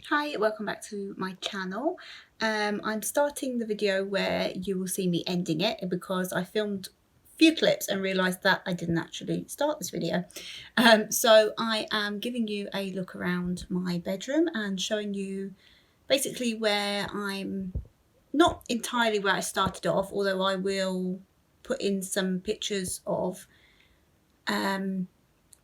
Hi, welcome back to my channel. I'm starting the video where you will see me ending it because I filmed a few clips and realised that I didn't actually start this video. So I am giving you a look around my bedroom and showing you basically where I'm not entirely where I started off, although I will put in some pictures of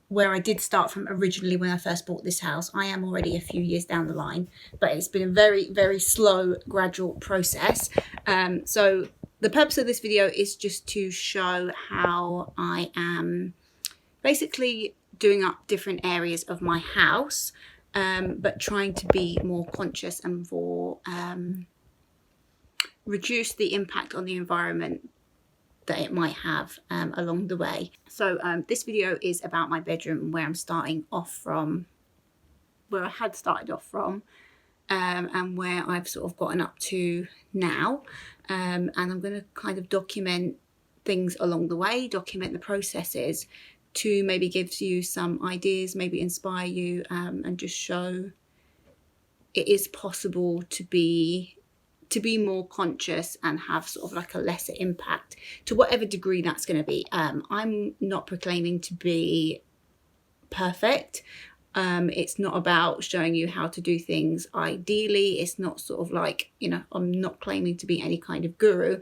where I did start from originally when I first bought this house. I am already a few years down the line, but it's been a very, very slow, gradual process. So the purpose of this video is just to show how I am basically doing up different areas of my house, but trying to be more conscious and more reduce the impact on the environment that it might have along the way. So this video is about my bedroom and where I'm starting off from, where I had started off from, and where I've sort of gotten up to now. And I'm going to kind of document things along the way, document the processes to maybe give you some ideas, maybe inspire you, and just show it is possible to be more conscious and have sort of like a lesser impact to whatever degree that's going to be. I'm not proclaiming to be perfect. It's not about showing you how to do things ideally. It's not sort of like, you know, I'm not claiming to be any kind of guru.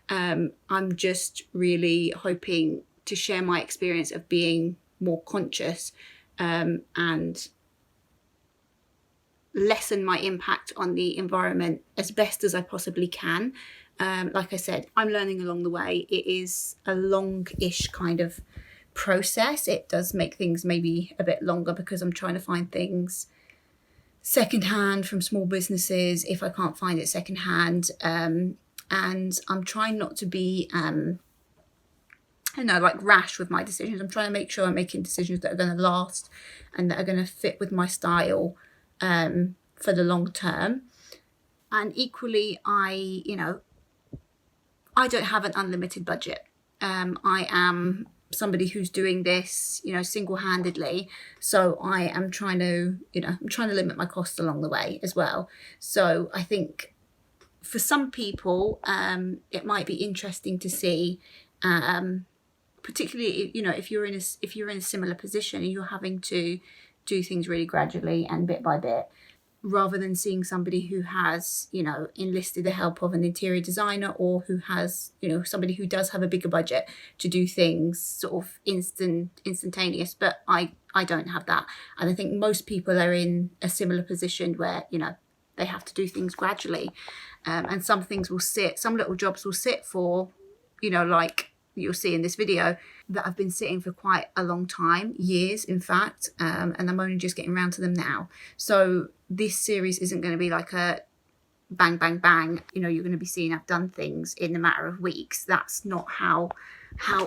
I'm just really hoping to share my experience of being more conscious and lessen my impact on the environment as best as I possibly can. Like I said, I'm learning along the way. It is a long-ish kind of process. It does make things maybe a bit longer because I'm trying to find things secondhand from small businesses if I can't find it secondhand. And I'm trying not to be like rash with my decisions. I'm trying to make sure I'm making decisions that are going to last and that are going to fit with my style for the long term. And equally, I don't have an unlimited budget. I am somebody who's doing this, single-handedly. So I am trying to, limit my costs along the way as well. So I think for some people, it might be interesting to see, particularly, if you're in a similar position and you're having to do things really gradually and bit by bit, rather than seeing somebody who has, enlisted the help of an interior designer, or who has, somebody who does have a bigger budget to do things sort of instantaneous. But I don't have that. And I think most people are in a similar position where, they have to do things gradually. And some things will sit, some little jobs will sit for, like you'll see in this video, that have been sitting for quite a long time, years in fact, and I'm only just getting around to them now. So this series isn't going to be like a bang bang bang, you're going to be seeing I've done things in a matter of weeks. That's not how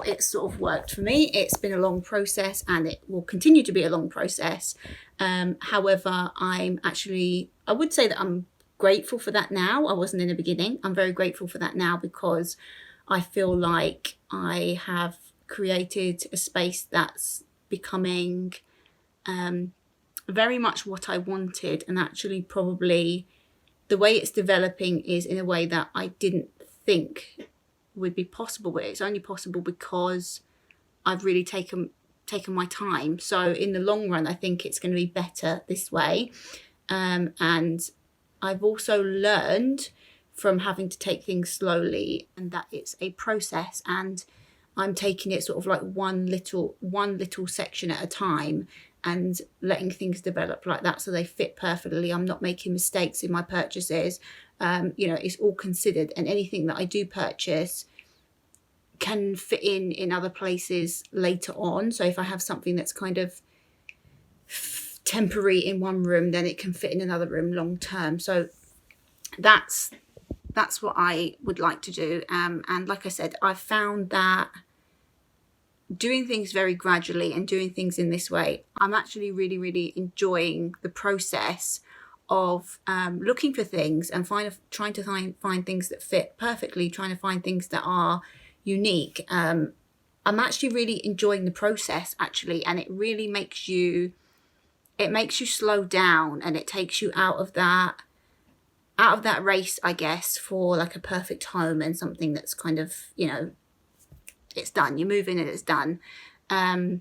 it sort of worked for me. It's been a long process and it will continue to be a long process. However, I would say that I'm grateful for that now. I wasn't in the beginning. I'm very grateful for that now because I feel like I have created a space that's becoming very much what I wanted, and actually probably the way it's developing is in a way that I didn't think would be possible, but it's only possible because I've really taken my time. So in the long run, I think it's going to be better this way. And I've also learned from having to take things slowly, and that it's a process, and I'm taking it sort of like one little section at a time and letting things develop like that so they fit perfectly. I'm not making mistakes in my purchases. It's all considered, and anything that I do purchase can fit in other places later on. So if I have something that's kind of temporary in one room, then it can fit in another room long term. So that's what I would like to do. And like I said, I've found that doing things very gradually and doing things in this way, I'm actually really, really enjoying the process of looking for things and trying to find things that fit perfectly, trying to find things that are unique. I'm actually really enjoying the process, actually, and it really makes you it makes you slow down, and it takes you out of that race, I guess, for like a perfect home and something that's kind of, you know, it's done. You move in and it's done. I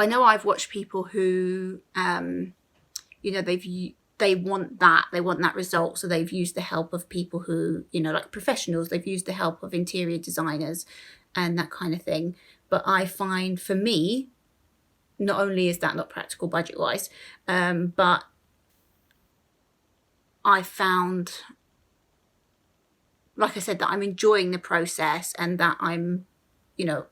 know I've watched people who, you know, they want that result. So they've used the help of people who, you know, like professionals, they've used the help of interior designers and that kind of thing. But I find for me, not only is that not practical budget wise, but I found, like I said, that I'm enjoying the process, and that I'm, you know,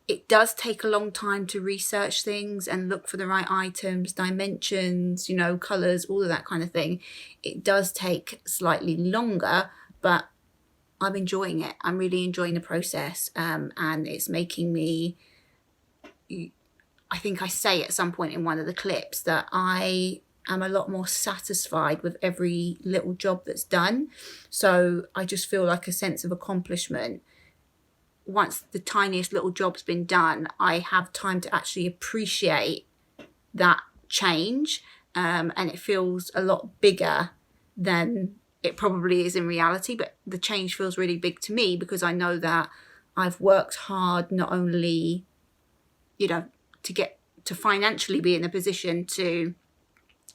it does take a long time to research things and look for the right items, dimensions, you know, colours, all of that kind of thing. It does take slightly longer, but I'm enjoying it. I'm really enjoying the process, and it's making me, I think I say at some point in one of the clips that I am a lot more satisfied with every little job that's done. So I just feel like a sense of accomplishment. Once the tiniest little job's been done, I have time to actually appreciate that change, and it feels a lot bigger than it probably is in reality. But the change feels really big to me because I know that I've worked hard, not only, you know, to get to financially be in a position to,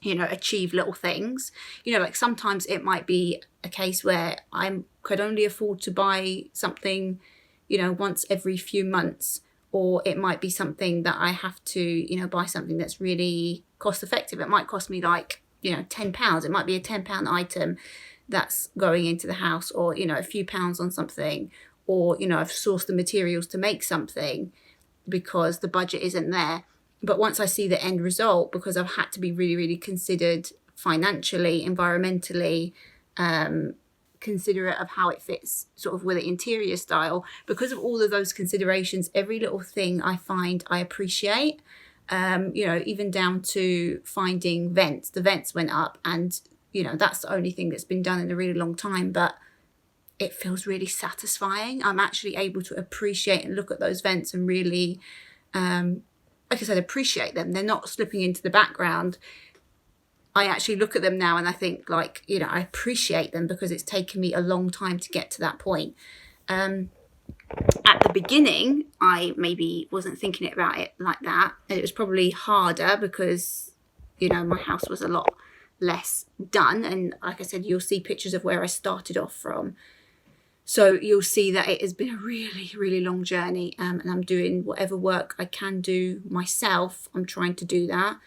you know, achieve little things. You know, like sometimes it might be a case where I could only afford to buy something, you know, once every few months, or it might be something that I have to, you know, buy something that's really cost effective. It might cost me like, you know, £10. It might be a £10 item that's going into the house, or, you know, a few pounds on something, or, you know, I've sourced the materials to make something because the budget isn't there. But once I see the end result, because I've had to be really, really considered financially, environmentally, considerate of how it fits sort of with the interior style, because of all of those considerations, every little thing I find I appreciate, you know, even down to finding vents. The vents went up, and, you know, that's the only thing that's been done in a really long time, but it feels really satisfying. I'm actually able to appreciate and look at those vents and really, like I said, appreciate them. They're not slipping into the background. I actually look at them now and I think, like, you know, I appreciate them because it's taken me a long time to get to that point. At the beginning, I maybe wasn't thinking about it like that. And it was probably harder because, you know, my house was a lot less done. And like I said, you'll see pictures of where I started off from. So you'll see that it has been a really, really long journey, and I'm doing whatever work I can do myself. I'm trying to do that.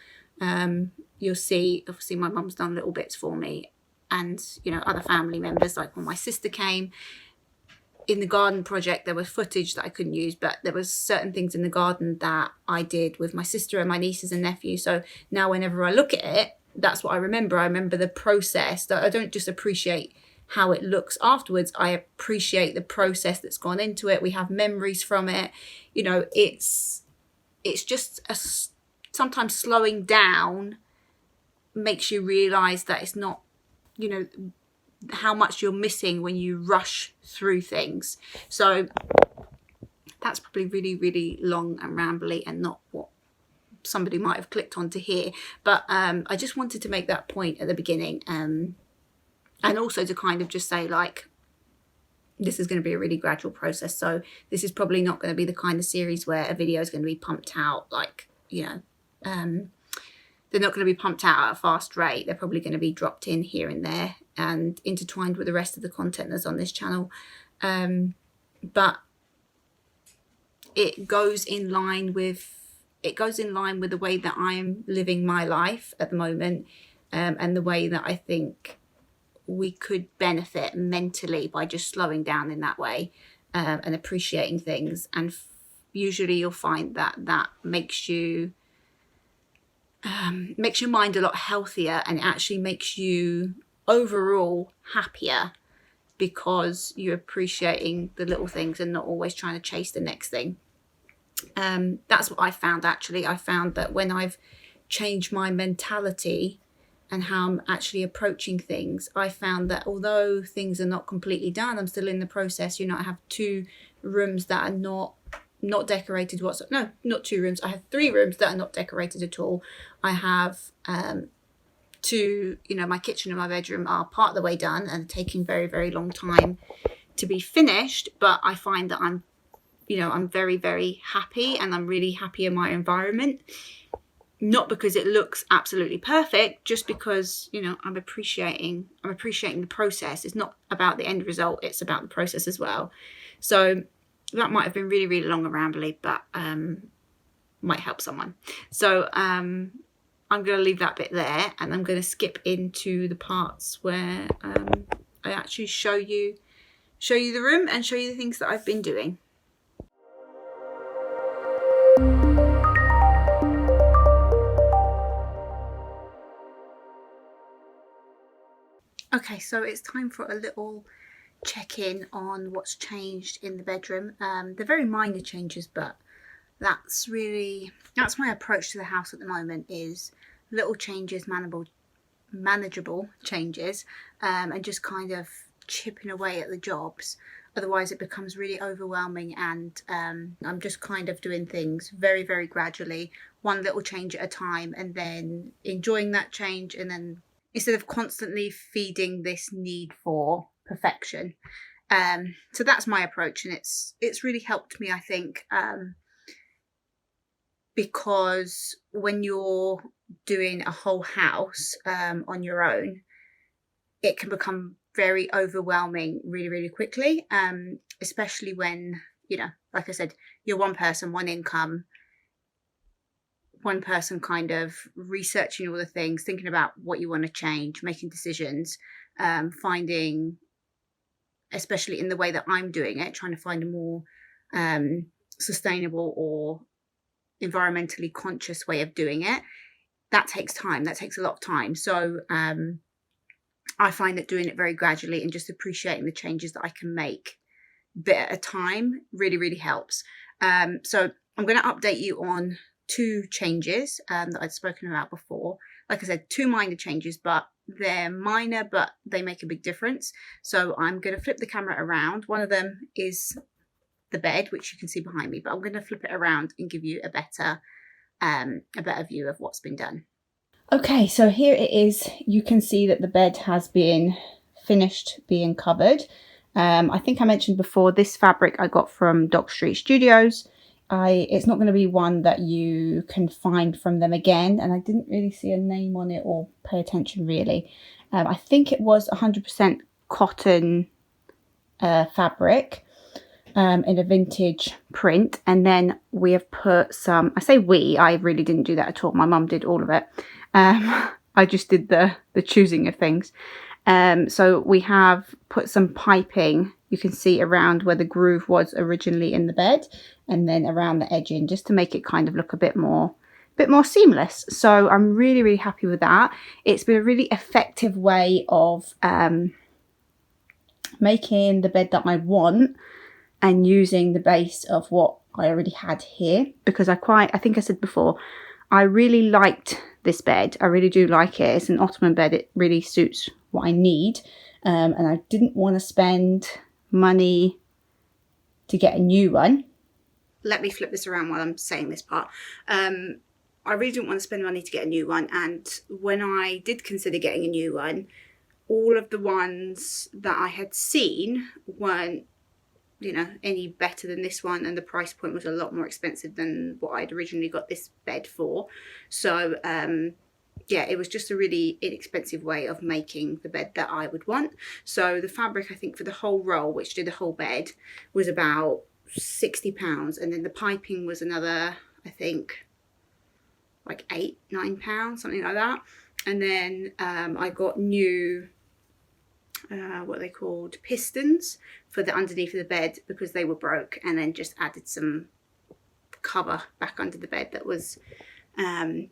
You'll see, obviously, my mum's done little bits for me, and, you know, other family members, like when my sister came. In the garden project, there was footage that I couldn't use, but there was certain things in the garden that I did with my sister and my nieces and nephews. So now whenever I look at it, that's what I remember. I remember the process. That I don't just appreciate how it looks afterwards. I appreciate the process that's gone into it. We have memories from it. You know, it's just sometimes slowing down makes you realize that it's not, you know, how much you're missing when you rush through things. So that's probably really, really long and rambly and not what somebody might have clicked on to hear. But I just wanted to make that point at the beginning. And also to kind of just say, like, this is going to be a really gradual process. So this is probably not going to be the kind of series where a video is going to be pumped out, like, you know, they're not going to be pumped out at a fast rate. They're probably going to be dropped in here and there and intertwined with the rest of the content that's on this channel. But it goes in line with the way that I'm living my life at the moment, and the way that I think we could benefit mentally by just slowing down in that way, and appreciating things. And usually you'll find that that makes your mind a lot healthier, and it actually makes you overall happier because you're appreciating the little things and not always trying to chase the next thing. That's what I found, actually. I found that when I've changed my mentality and how I'm actually approaching things, I found that although things are not completely done, I'm still in the process. You know, I have 2 rooms that are not not decorated whatsoever. No, not 2 rooms. I have 3 rooms that are not decorated at all. I have 2, my kitchen and my bedroom are part of the way done and taking very, very long time to be finished. But I find that I'm very, very happy, and I'm really happy in my environment. Not because it looks absolutely perfect, just because, I'm appreciating the process. It's not about the end result, it's about the process as well. So that might have been really, really long and rambly, but might help someone. So I'm going to leave that bit there, and I'm going to skip into the parts where I actually show you the room and show you the things that I've been doing. Okay, so it's time for a little check-in on what's changed in the bedroom. They're very minor changes, but that's my approach to the house at the moment, is little changes, manageable changes, and just kind of chipping away at the jobs. Otherwise it becomes really overwhelming, and I'm just kind of doing things very, very gradually, one little change at a time, and then enjoying that change, and then instead of constantly feeding this need for perfection. So that's my approach, and it's really helped me, I think, because when you're doing a whole house on your own, it can become very overwhelming really, really quickly, especially when, like I said, you're one person, one income, one person kind of researching all the things, thinking about what you want to change, making decisions, finding, especially in the way that I'm doing it, trying to find a more sustainable or environmentally conscious way of doing it. That takes time. That takes a lot of time. So I find that doing it very gradually and just appreciating the changes that I can make bit at a time really, really helps. So I'm going to update you on 2 changes that I'd spoken about before. Like I said, 2 minor changes, but they're minor, but they make a big difference. So I'm going to flip the camera around. One of them is the bed, which you can see behind me, but I'm going to flip it around and give you a better view of what's been done. Okay, so here it is. You can see that the bed has been finished being covered. I think I mentioned before, this fabric I got from Dock Street Studios. It's not going to be one that you can find from them again, and I didn't really see a name on it or pay attention really. I think it was 100% cotton fabric in a vintage print, and then we have put some, I say we, I really didn't do that at all, my mum did all of it. I just did the choosing of things. So we have put some piping, you can see, around where the groove was originally in the bed, and then around the edging, just to make it kind of look a bit more seamless. So I'm really, really happy with that. It's been a really effective way of making the bed that I want and using the base of what I already had here, because I think I said before, I really liked this bed. I really do like it. It's an Ottoman bed. It really suits what I need. And I didn't want to spend money to get a new one. Let me flip this around while I'm saying this part. I really didn't want to spend money to get a new one. And when I did consider getting a new one, all of the ones that I had seen weren't, any better than this one, and the price point was a lot more expensive than what I'd originally got this bed for. So yeah, it was just a really inexpensive way of making the bed that I would want. So the fabric, I think, for the whole roll, which did the whole bed, was about £60, and then the piping was another, I think, like £8-9, something like that. And then I got new what are they called, pistons for the underneath of the bed, because they were broke, and then just added some cover back under the bed that was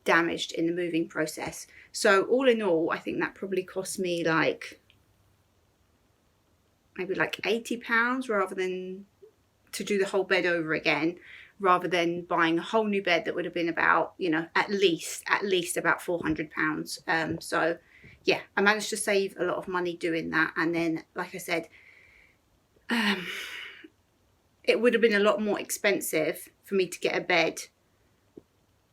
damaged in the moving process. So all in all, I think that probably cost me maybe like £80, rather than to do the whole bed over again, rather than buying a whole new bed that would have been about, at least about £400. So yeah, I managed to save a lot of money doing that. And then, like I said, it would have been a lot more expensive for me to get a bed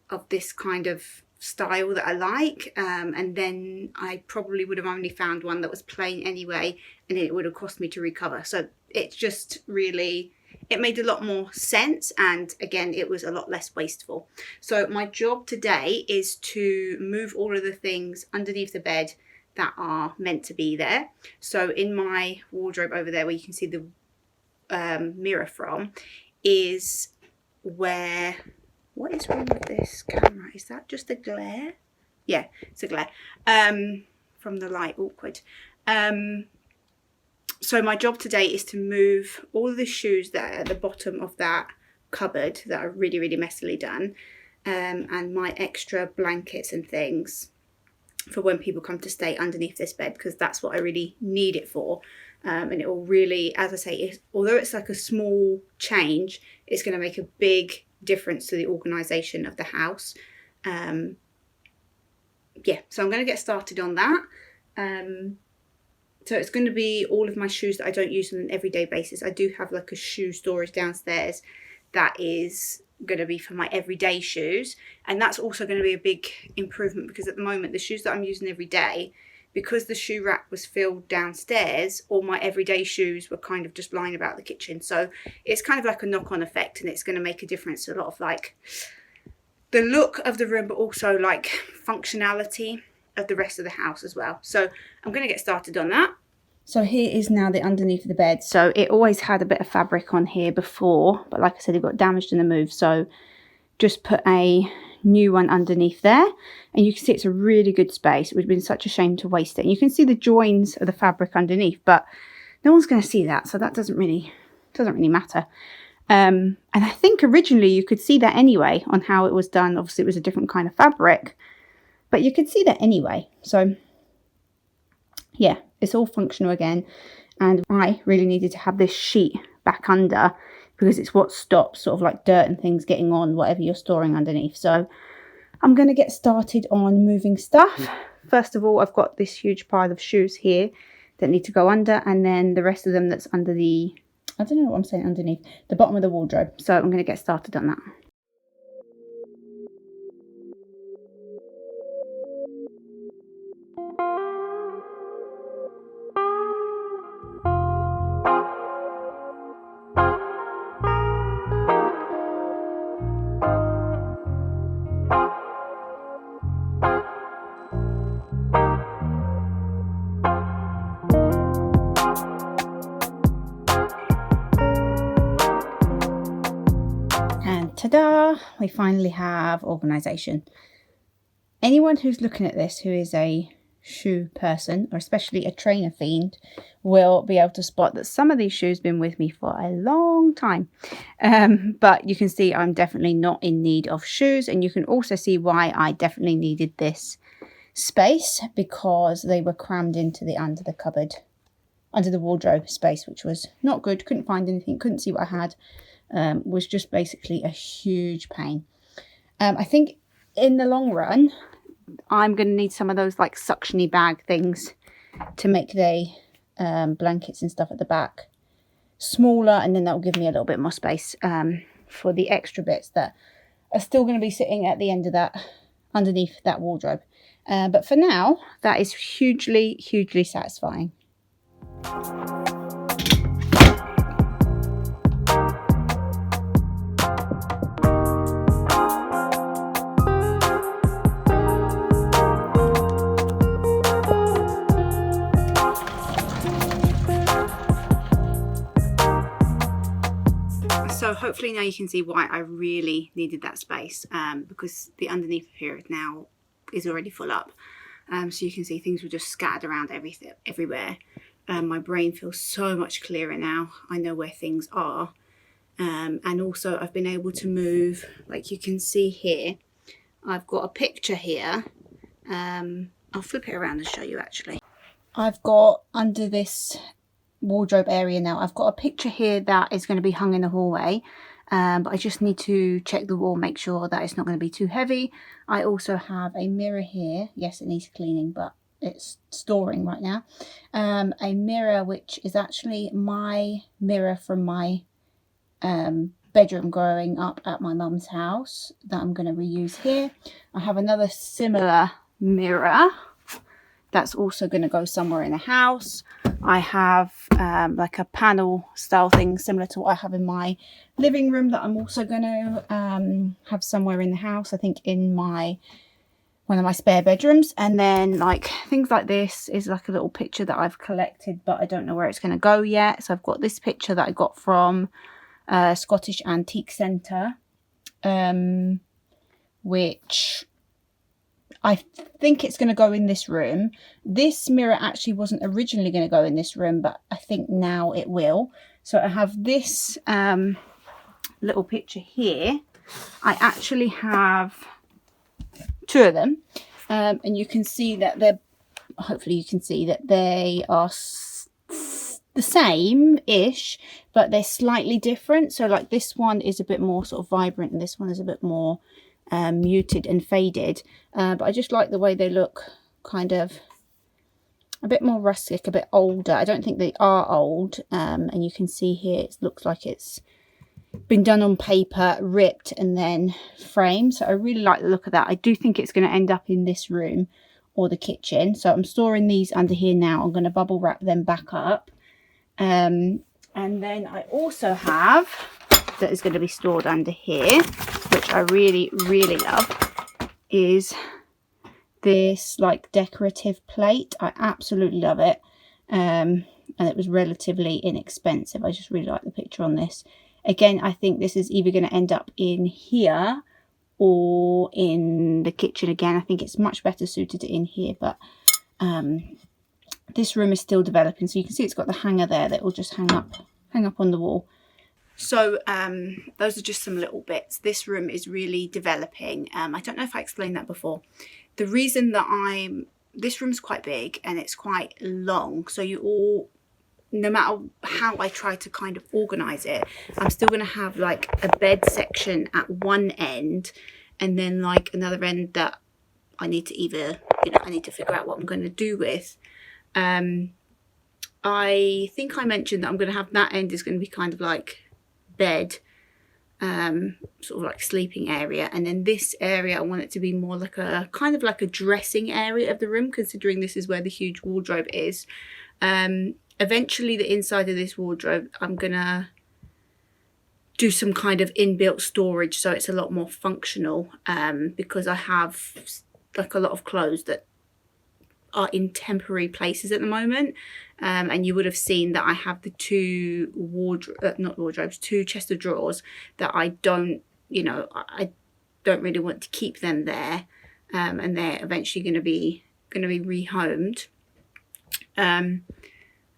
of this kind of style that I like, and then I probably would have only found one that was plain anyway, and it would have cost me to recover. So it's just really, it made a lot more sense, and again, it was a lot less wasteful. So my job today is to move all of the things underneath the bed that are meant to be there. So in my wardrobe over there, where you can see the mirror from, is where, what is wrong with this camera? Is that just a glare? Yeah, it's a glare from the light. Awkward. So my job today is to move all of the shoes that are at the bottom of that cupboard that are really, really messily done, and my extra blankets and things for when people come to stay underneath this bed, because that's what I really need it for. And it will really, as I say, although it's like a small change, it's going to make a big difference to the organisation of the house. Yeah, so I'm going to get started on that. So it's going to be all of my shoes that I don't use on an everyday basis. I do have like a shoe storage downstairs that is going to be for my everyday shoes, and that's also going to be a big improvement, because at the moment the shoes that I'm using every day, because the shoe rack was filled downstairs, all my everyday shoes were kind of just lying about the kitchen. So it's kind of like a knock-on effect, and it's going to make a difference to a lot of like the look of the room, but also like functionality of the rest of the house as well. So I'm going to get started on that. So here is now the underneath of the bed. So it always had a bit of fabric on here before, but like I said, it got damaged in the move. So just put a new one underneath there, and you can see it's a really good space. It would have been such a shame to waste it. And you can see the joins of the fabric underneath, but no one's going to see that, so that doesn't really matter. And I think originally you could see that anyway on how it was done. Obviously it was a different kind of fabric, but you could see that anyway. So yeah, it's all functional again, and I really needed to have this sheet back under, because it's what stops sort of like dirt and things getting on whatever you're storing underneath. So I'm going to get started on moving stuff. First of all, I've got this huge pile of shoes here that need to go under, and then the rest of them that's under the, I don't know what I'm saying, underneath the bottom of the wardrobe. So I'm going to get started on that. Ta-da! We finally have organisation. Anyone who's looking at this who is a shoe person, or especially a trainer fiend, will be able to spot that some of these shoes have been with me for a long time. But you can see I'm definitely not in need of shoes, and you can also see why I definitely needed this space, because they were crammed into the under the cupboard, under the wardrobe space, which was not good. Couldn't find anything, couldn't see what I had. Was just basically a huge pain. I think in the long run, I'm going to need some of those like suction-y bag things to make the blankets and stuff at the back smaller, and then that will give me a little bit more space for the extra bits that are still going to be sitting at the end of that, underneath that wardrobe. But for now, that is hugely, hugely satisfying. So hopefully now you can see why I really needed that space, because the underneath of here now is already full up. So you can see things were just scattered around everywhere. My brain feels so much clearer now. I know where things are. And also I've been able to move, like you can see here, I've got a picture here. I'll flip it around and show you actually. I've got under this wardrobe area now, I've got a picture here that is going to be hung in the hallway, but I just need to check the wall, make sure that it's not going to be too heavy. I also have a mirror here. Yes, it needs cleaning, but it's storing right now. A mirror which is actually my mirror from my bedroom growing up at my mum's house that I'm going to reuse here. I have another similar mirror that's also going to go somewhere in the house. I have like a panel style thing similar to what I have in my living room that I'm also going to have somewhere in the house. I think in one of my spare bedrooms. And then like things like this is like a little picture that I've collected, but I don't know where it's going to go yet. So I've got this picture that I got from Scottish Antique Centre, which I think it's going to go in this room. This mirror actually wasn't originally going to go in this room, but I think now it will. So I have this little picture here. I actually have two of them, and you can see that hopefully you can see that they are the same-ish, but they're slightly different. So like this one is a bit more sort of vibrant and this one is a bit more muted and faded, but I just like the way they look, kind of a bit more rustic, a bit older. I don't think they are old, and you can see here it looks like it's been done on paper, ripped and then framed. So I really like the look of that. I do think it's going to end up in this room or the kitchen, so I'm storing these under here now. I'm going to bubble wrap them back up, and then I also have that is going to be stored under here, which I really love, is this like decorative plate. I absolutely love it, and it was relatively inexpensive. I just really like the picture on this. Again, I think this is either going to end up in here or in the kitchen again. I think it's much better suited in here, but this room is still developing. So you can see it's got the hanger there that will just hang up on the wall. So those are just some little bits. This room is really developing. I don't know if I explained that before. The reason that this room's quite big and it's quite long, so no matter how I try to kind of organize it, I'm still going to have like a bed section at one end and then like another end that I need to either, I need to figure out what I'm going to do with. I think I mentioned that I'm going to have that end is going to be kind of like bed, sort of like sleeping area, and then this area I want it to be more like a kind of like a dressing area of the room, considering this is where the huge wardrobe is. Eventually the inside of this wardrobe I'm gonna do some kind of inbuilt storage so it's a lot more functional, because I have like a lot of clothes that are in temporary places at the moment, and you would have seen that I have the two two chest of drawers that I don't really want to keep them there, and they're eventually going to be rehomed, and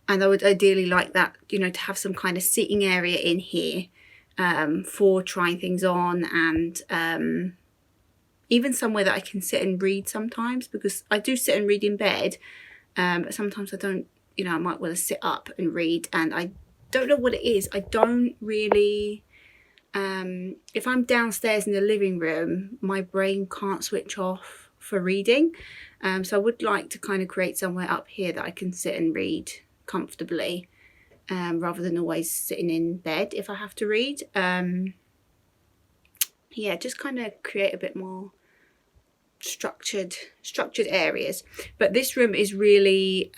I would ideally like that, to have some kind of seating area in here for trying things on, and even somewhere that I can sit and read sometimes, because I do sit and read in bed, but sometimes I don't, I might want to sit up and read, and I don't know what it is. I don't really, if I'm downstairs in the living room, my brain can't switch off for reading. So I would like to kind of create somewhere up here that I can sit and read comfortably, rather than always sitting in bed if I have to read. Yeah, just kind of create a bit more structured areas. But this room is really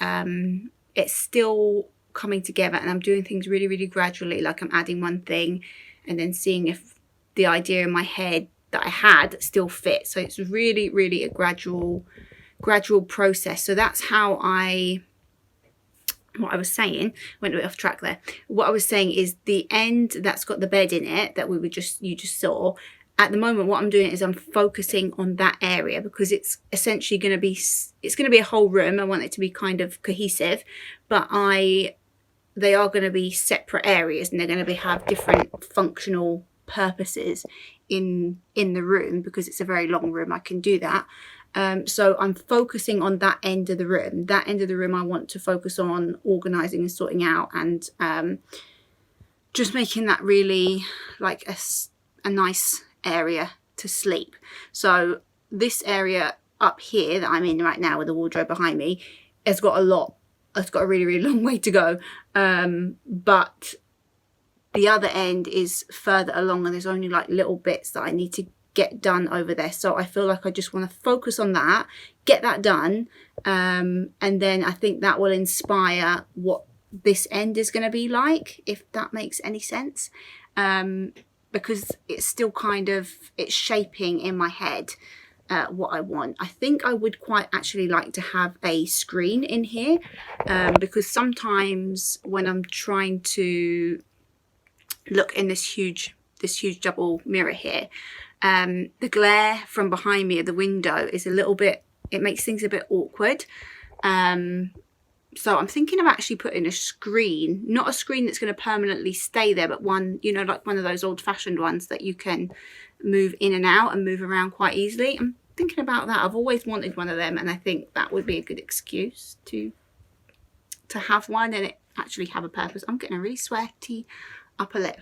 it's still coming together, and I'm doing things really gradually. Like I'm adding one thing and then seeing if the idea in my head that I had still fits. So it's really a gradual process. So that's how what I was saying, went a bit off track there. What I was saying is the end that's got the bed in it that you just saw. At the moment, what I'm doing is I'm focusing on that area, because it's essentially going to be a whole room. I want it to be kind of cohesive, but they are going to be separate areas, and they're going to have different functional purposes in the room, because it's a very long room. I can do that. So I'm focusing on that end of the room. That end of the room I want to focus on organising and sorting out, and just making that really like a nice area to sleep. So this area up here that I'm in right now with the wardrobe behind me has got a really long way to go, but the other end is further along and there's only like little bits that I need to get done over there. So I feel like I just want to focus on that, get that done, and then I think that will inspire what this end is going to be like, if that makes any sense, because it's still kind of, it's shaping in my head what I want. I think I would quite actually like to have a screen in here, because sometimes when I'm trying to look in this huge double mirror here, the glare from behind me at the window is a little bit, it makes things a bit awkward. So I'm thinking of actually putting a screen, not a screen that's going to permanently stay there, but one, you know, like one of those old-fashioned ones that you can move in and out and move around quite easily. I'm thinking about that. I've always wanted one of them, and I think that would be a good excuse to have one and it actually have a purpose. I'm getting a really sweaty upper lip.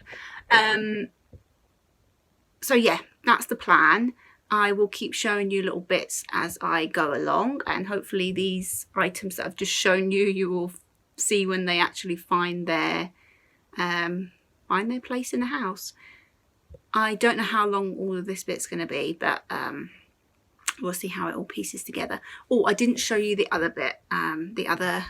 So yeah, that's the plan. I will keep showing you little bits as I go along, and hopefully these items that I've just shown you, you will see when they actually find their place in the house. I don't know how long all of this bit's going to be, but we'll see how it all pieces together. Oh, I didn't show you the other bit, the other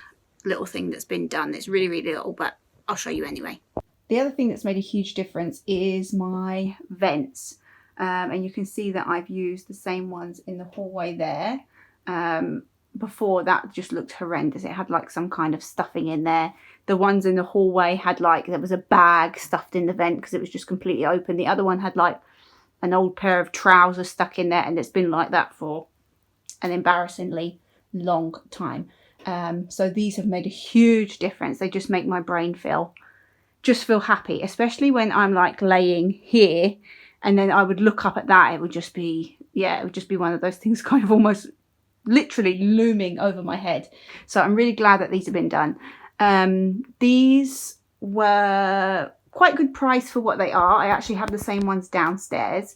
little thing that's been done. It's really, really little, but I'll show you anyway. The other thing that's made a huge difference is my vents. And you can see that I've used the same ones in the hallway there. Before, that just looked horrendous. It had like some kind of stuffing in there. The ones in the hallway had like, there was a bag stuffed in the vent because it was just completely open. The other one had like an old pair of trousers stuck in there, and it's been like that for an embarrassingly long time. So these have made a huge difference. They just make my brain feel happy, especially when I'm like laying here and then I would look up at that. It would just be, yeah, it would just be one of those things kind of almost literally looming over my head. So I'm really glad that these have been done. These were quite good price for what they are. I actually have the same ones downstairs.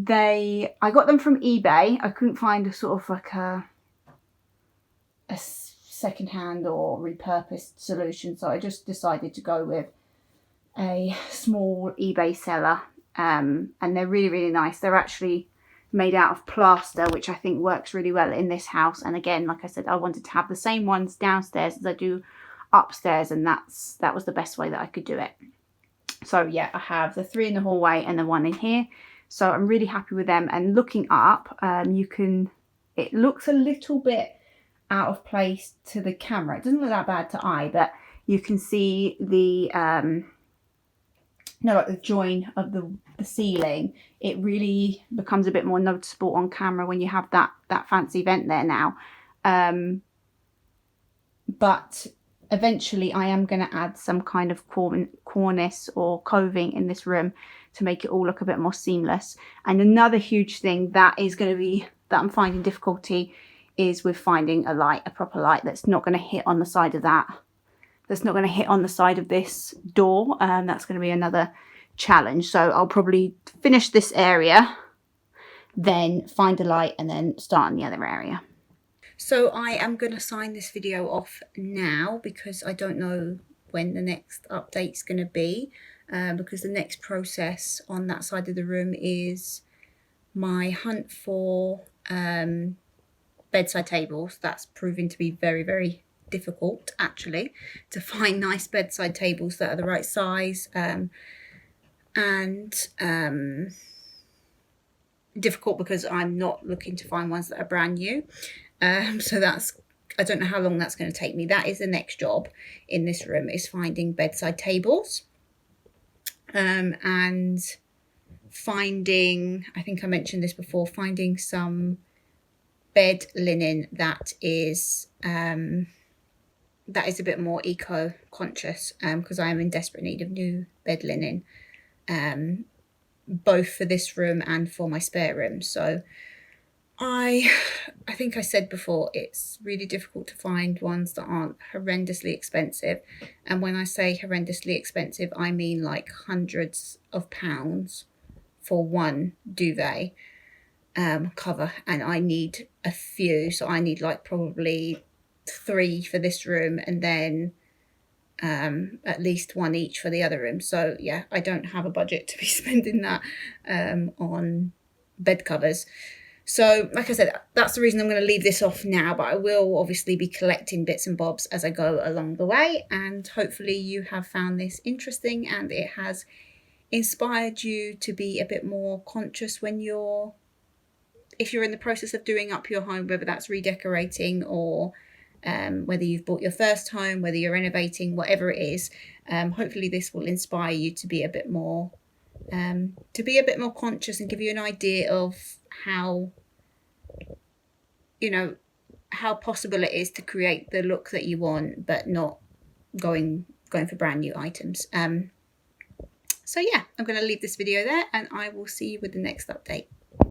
I got them from eBay. I couldn't find a sort of like a second-hand or repurposed solution, so I just decided to go with a small eBay seller, and they're really, really nice. They're actually made out of plaster, which I think works really well in this house. And again, like I said, I wanted to have the same ones downstairs as I do upstairs, and that was the best way that I could do it. So yeah, I have the 3 in the hallway and the 1 in here, so I'm really happy with them. And looking up, it looks a little bit out of place to the camera. It doesn't look that bad to eye, but you can see the like the join of the ceiling. It really becomes a bit more noticeable on camera when you have that fancy vent there now. But eventually I am going to add some kind of cornice or coving in this room to make it all look a bit more seamless. And another huge thing that I'm finding difficulty is with finding a proper light that's not going to hit on the side of that's not going to hit on the side of this door. That's going to be another challenge. So I'll probably finish this area, then find a light, and then start in the other area. So I am going to sign this video off now because I don't know when the next update's going to be, because the next process on that side of the room is my hunt for bedside tables. That's proving to be very, very difficult actually, to find nice bedside tables that are the right size, and difficult because I'm not looking to find ones that are brand new. So I don't know how long that's going to take me. That is the next job in this room, is finding bedside tables, and finding, I think I mentioned this before, finding some bed linen that is a bit more eco-conscious, because I am in desperate need of new bed linen, both for this room and for my spare room. So I think I said before, it's really difficult to find ones that aren't horrendously expensive. And when I say horrendously expensive, I mean like hundreds of pounds for one duvet cover, and I need a few. So I need like probably 3 for this room, and then at least one each for the other room. So yeah, I don't have a budget to be spending that on bed covers. So like I said, that's the reason I'm going to leave this off now, but I will obviously be collecting bits and bobs as I go along the way, and hopefully you have found this interesting and it has inspired you to be a bit more conscious when if you're in the process of doing up your home, whether that's redecorating or whether you've bought your first home, whether you're renovating, whatever it is. Hopefully this will inspire you to be a bit more conscious and give you an idea of how, how possible it is to create the look that you want, but not going for brand new items. So yeah, I'm going to leave this video there, and I will see you with the next update.